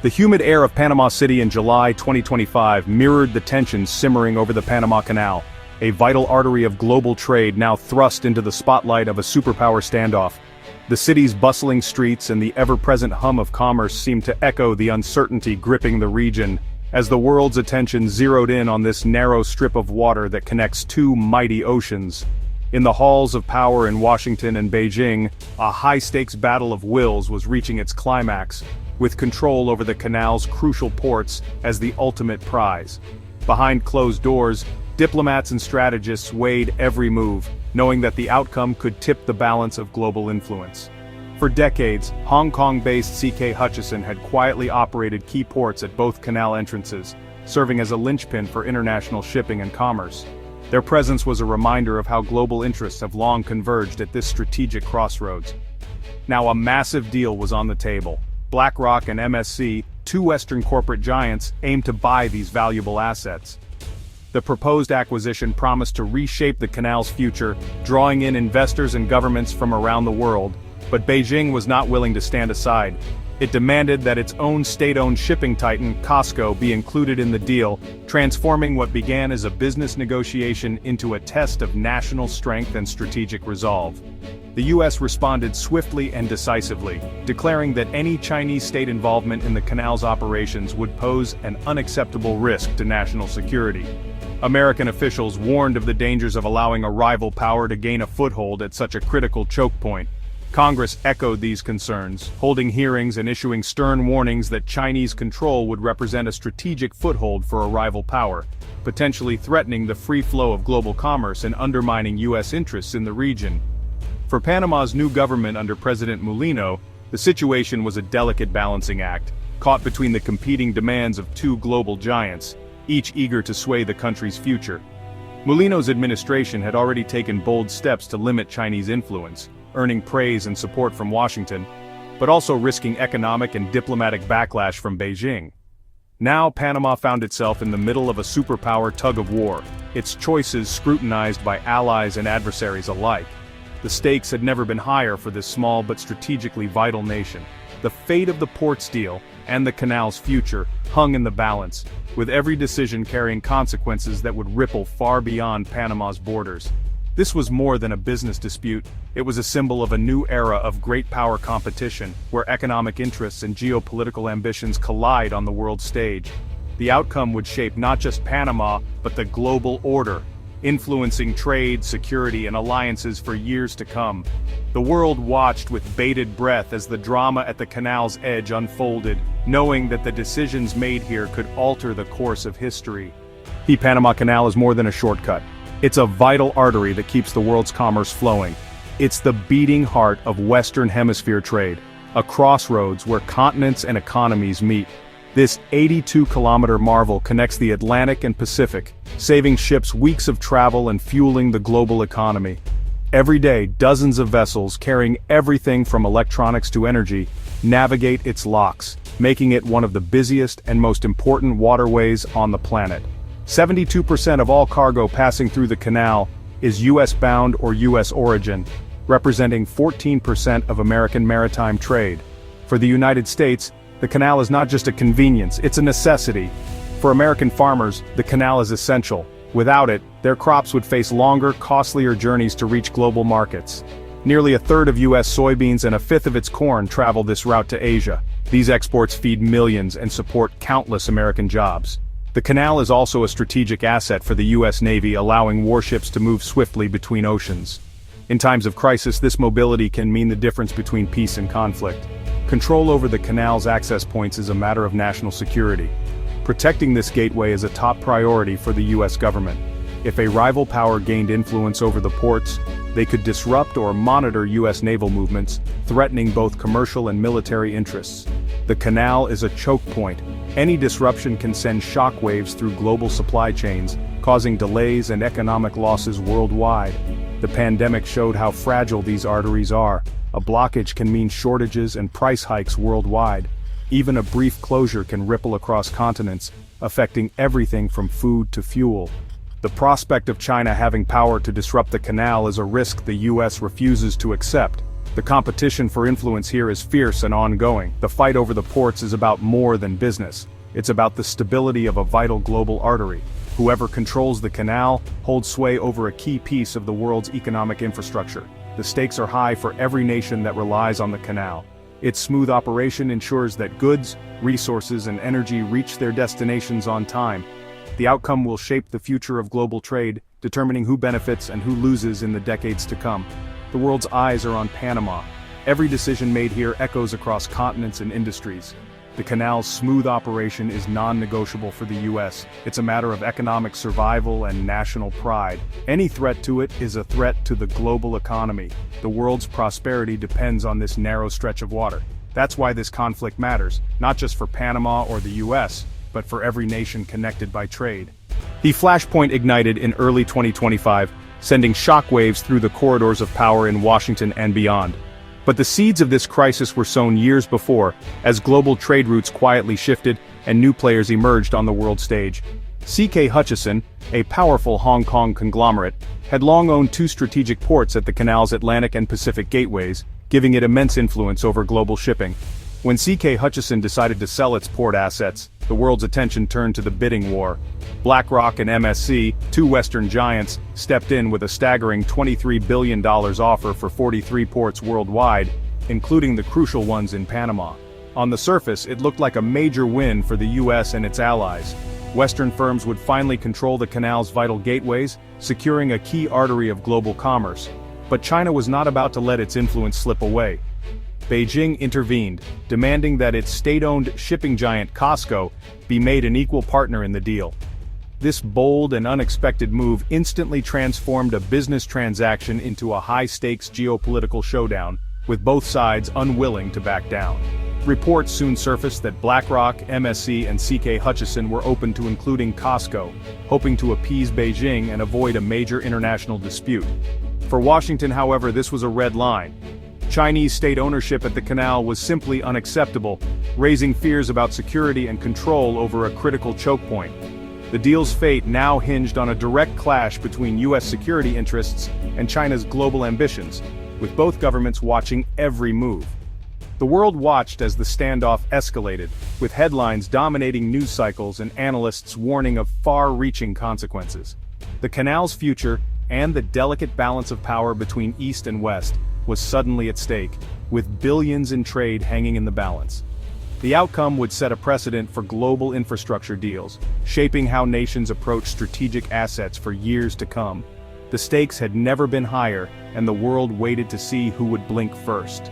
The humid air of Panama City in July 2025 mirrored the tensions simmering over the Panama Canal, a vital artery of global trade now thrust into the spotlight of a superpower standoff. The city's bustling streets and the ever-present hum of commerce seemed to echo the uncertainty gripping the region, as the world's attention zeroed in on this narrow strip of water that connects two mighty oceans. In the halls of power in Washington and Beijing, a high-stakes battle of wills was reaching its climax, with control over the canal's crucial ports as the ultimate prize. Behind closed doors, diplomats and strategists weighed every move, knowing that the outcome could tip the balance of global influence. For decades, Hong Kong-based CK Hutchison had quietly operated key ports at both canal entrances, serving as a linchpin for international shipping and commerce. Their presence was a reminder of how global interests have long converged at this strategic crossroads. Now a massive deal was on the table. BlackRock and MSC, two Western corporate giants, aimed to buy these valuable assets. The proposed acquisition promised to reshape the canal's future, drawing in investors and governments from around the world, but Beijing was not willing to stand aside. It demanded that its own state-owned shipping titan, COSCO, be included in the deal, transforming what began as a business negotiation into a test of national strength and strategic resolve. The US responded swiftly and decisively, declaring that any Chinese state involvement in the canal's operations would pose an unacceptable risk to national security. American officials warned of the dangers of allowing a rival power to gain a foothold at such a critical choke point. Congress echoed these concerns, holding hearings and issuing stern warnings that Chinese control would represent a strategic foothold for a rival power, potentially threatening the free flow of global commerce and undermining US interests in the region. For Panama's new government under President Mulino, the situation was a delicate balancing act, caught between the competing demands of two global giants, each eager to sway the country's future. Mulino's administration had already taken bold steps to limit Chinese influence, earning praise and support from Washington, but also risking economic and diplomatic backlash from Beijing. Now Panama found itself in the middle of a superpower tug-of-war, its choices scrutinized by allies and adversaries alike. The stakes had never been higher for this small but strategically vital nation. The fate of the ports deal, and the canal's future, hung in the balance, with every decision carrying consequences that would ripple far beyond Panama's borders. This was more than a business dispute, it was a symbol of a new era of great power competition, where economic interests and geopolitical ambitions collide on the world stage. The outcome would shape not just Panama, but the global order, influencing trade, security, and alliances for years to come. The world watched with bated breath as the drama at the canal's edge unfolded, knowing that the decisions made here could alter the course of history. The Panama Canal is more than a shortcut. It's a vital artery that keeps the world's commerce flowing. It's the beating heart of Western Hemisphere trade, a crossroads where continents and economies meet. This 82-kilometer marvel connects the Atlantic and Pacific, saving ships weeks of travel and fueling the global economy. Every day, dozens of vessels carrying everything from electronics to energy navigate its locks, making it one of the busiest and most important waterways on the planet. 72% of all cargo passing through the canal is US-bound or US origin, representing 14% of American maritime trade. For the United States, the canal is not just a convenience, it's a necessity. For American farmers, the canal is essential. Without it, their crops would face longer, costlier journeys to reach global markets. Nearly a third of US soybeans and a fifth of its corn travel this route to Asia. These exports feed millions and support countless American jobs. The canal is also a strategic asset for the US Navy, allowing warships to move swiftly between oceans. In times of crisis, this mobility can mean the difference between peace and conflict. Control over the canal's access points is a matter of national security. Protecting this gateway is a top priority for the US government. If a rival power gained influence over the ports, they could disrupt or monitor US naval movements, threatening both commercial and military interests. The canal is a choke point. Any disruption can send shockwaves through global supply chains, causing delays and economic losses worldwide. The pandemic showed how fragile these arteries are. A blockage can mean shortages and price hikes worldwide. Even a brief closure can ripple across continents, affecting everything from food to fuel. The prospect of China having power to disrupt the canal is a risk the US refuses to accept. The competition for influence here is fierce and ongoing. The fight over the ports is about more than business. It's about the stability of a vital global artery. Whoever controls the canal holds sway over a key piece of the world's economic infrastructure. The stakes are high for every nation that relies on the canal. Its smooth operation ensures that goods, resources, and energy reach their destinations on time. The outcome will shape the future of global trade, determining who benefits and who loses in the decades to come. The world's eyes are on Panama. Every decision made here echoes across continents and industries. The canal's smooth operation is non-negotiable for the U.S. It's a matter of economic survival and national pride. Any threat to it is a threat to the global economy. The world's prosperity depends on this narrow stretch of water. That's why this conflict matters, not just for Panama or the U.S., but for every nation connected by trade. The flashpoint ignited in early 2025, sending shockwaves through the corridors of power in Washington and beyond. But the seeds of this crisis were sown years before, as global trade routes quietly shifted and new players emerged on the world stage. C.K. Hutchison, a powerful Hong Kong conglomerate, had long owned two strategic ports at the canal's Atlantic and Pacific gateways, giving it immense influence over global shipping. When C.K. Hutchison decided to sell its port assets, the world's attention turned to the bidding war. BlackRock and MSC, two Western giants, stepped in with a staggering $23 billion offer for 43 ports worldwide, including the crucial ones in Panama. On the surface, it looked like a major win for the U.S. and its allies. Western firms would finally control the canal's vital gateways, securing a key artery of global commerce. But China was not about to let its influence slip away. Beijing intervened, demanding that its state-owned shipping giant COSCO be made an equal partner in the deal. This bold and unexpected move instantly transformed a business transaction into a high-stakes geopolitical showdown, with both sides unwilling to back down. Reports soon surfaced that BlackRock, MSC, and C.K. Hutchison were open to including COSCO, hoping to appease Beijing and avoid a major international dispute. For Washington, however, this was a red line. Chinese state ownership at the canal was simply unacceptable, raising fears about security and control over a critical choke point. The deal's fate now hinged on a direct clash between U.S. security interests and China's global ambitions, with both governments watching every move. The world watched as the standoff escalated, with headlines dominating news cycles and analysts warning of far-reaching consequences. The canal's future, and the delicate balance of power between East and West, was suddenly at stake, with billions in trade hanging in the balance. The outcome would set a precedent for global infrastructure deals, shaping how nations approach strategic assets for years to come. The stakes had never been higher, and the world waited to see who would blink first.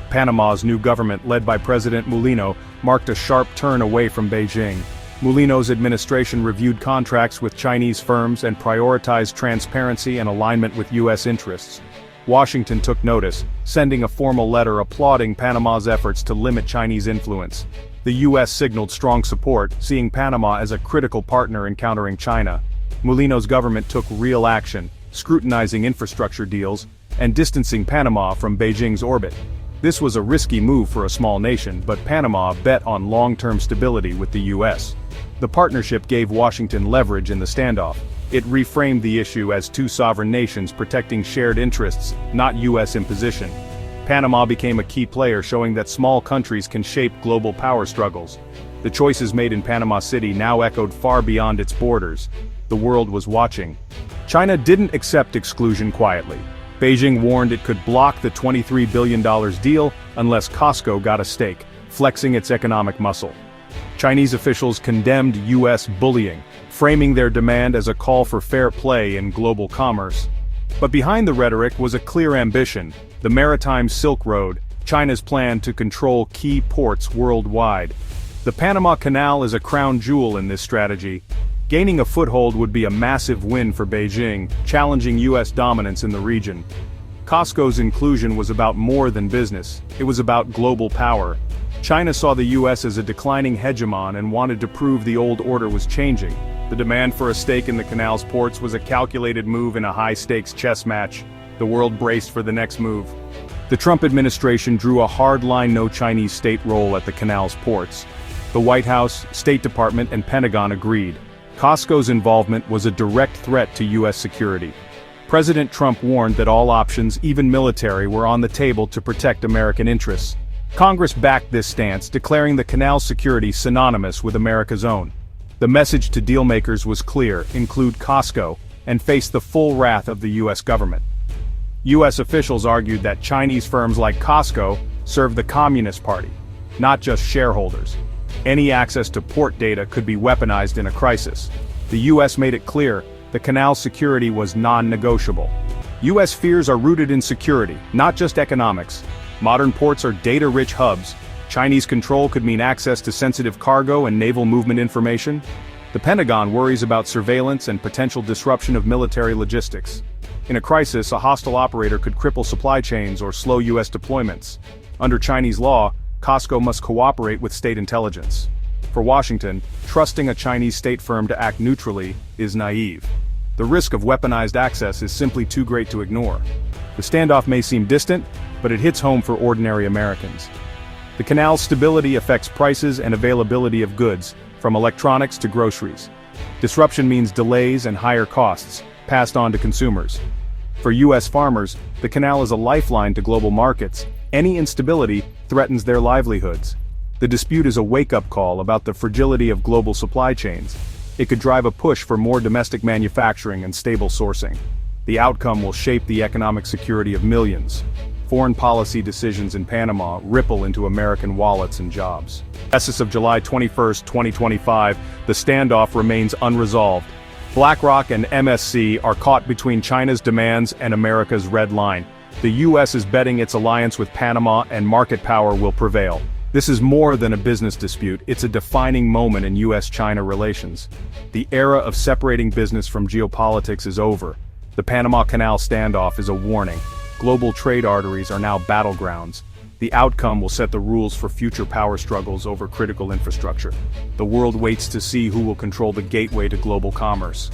Panama's new government, led by President Mulino, marked a sharp turn away from Beijing. Mulino's administration reviewed contracts with Chinese firms and prioritized transparency and alignment with U.S. interests. Washington took notice, sending a formal letter applauding Panama's efforts to limit Chinese influence. The U.S. signaled strong support, seeing Panama as a critical partner in countering China. Mulino's government took real action, scrutinizing infrastructure deals, and distancing Panama from Beijing's orbit. This was a risky move for a small nation, but Panama bet on long-term stability with the U.S. The partnership gave Washington leverage in the standoff. It reframed the issue as two sovereign nations protecting shared interests, not U.S. imposition. Panama became a key player, showing that small countries can shape global power struggles. The choices made in Panama City now echoed far beyond its borders. The world was watching. China didn't accept exclusion quietly. Beijing warned it could block the $23 billion deal unless COSCO got a stake, flexing its economic muscle. Chinese officials condemned U.S. bullying, framing their demand as a call for fair play in global commerce. But behind the rhetoric was a clear ambition: the maritime Silk Road, China's plan to control key ports worldwide. The Panama Canal is a crown jewel in this strategy. Gaining a foothold would be a massive win for Beijing, challenging U.S. dominance in the region. COSCO's inclusion was about more than business. It was about global power. China saw the U.S. as a declining hegemon and wanted to prove the old order was changing. The demand for a stake in the canal's ports was a calculated move in a high-stakes chess match. The world braced for the next move. The Trump administration drew a hard-line no Chinese state role at the canal's ports. The White House, State Department, and Pentagon agreed. COSCO's involvement was a direct threat to U.S. security. President Trump warned that all options, even military, were on the table to protect American interests. Congress backed this stance, declaring the canal's security synonymous with America's own. The message to dealmakers was clear: include Costco, and face the full wrath of the U.S. government. U.S. officials argued that Chinese firms like Costco serve the Communist Party, not just shareholders. Any access to port data could be weaponized in a crisis. The U.S. made it clear the canal's security was non-negotiable. U.S. fears are rooted in security, not just economics. Modern ports are data-rich hubs. Chinese control could mean access to sensitive cargo and naval movement information. The Pentagon worries about surveillance and potential disruption of military logistics. In a crisis, a hostile operator could cripple supply chains or slow U.S. deployments. Under Chinese law, Costco must cooperate with state intelligence. For Washington, trusting a Chinese state firm to act neutrally is naive. The risk of weaponized access is simply too great to ignore. The standoff may seem distant, but it hits home for ordinary Americans. The canal's stability affects prices and availability of goods, from electronics to groceries. Disruption means delays and higher costs, passed on to consumers. For U.S. farmers, the canal is a lifeline to global markets. Any instability threatens their livelihoods. The dispute is a wake-up call about the fragility of global supply chains. It could drive a push for more domestic manufacturing and stable sourcing. The outcome will shape the economic security of millions. Foreign policy decisions in Panama ripple into American wallets and jobs. As of July 21, 2025, the standoff remains unresolved. BlackRock and MSC are caught between China's demands and America's red line. The U.S. is betting its alliance with Panama and market power will prevail. This is more than a business dispute, it's a defining moment in U.S.-China relations. The era of separating business from geopolitics is over. The Panama Canal standoff is a warning. Global trade arteries are now battlegrounds. The outcome will set the rules for future power struggles over critical infrastructure. The world waits to see who will control the gateway to global commerce.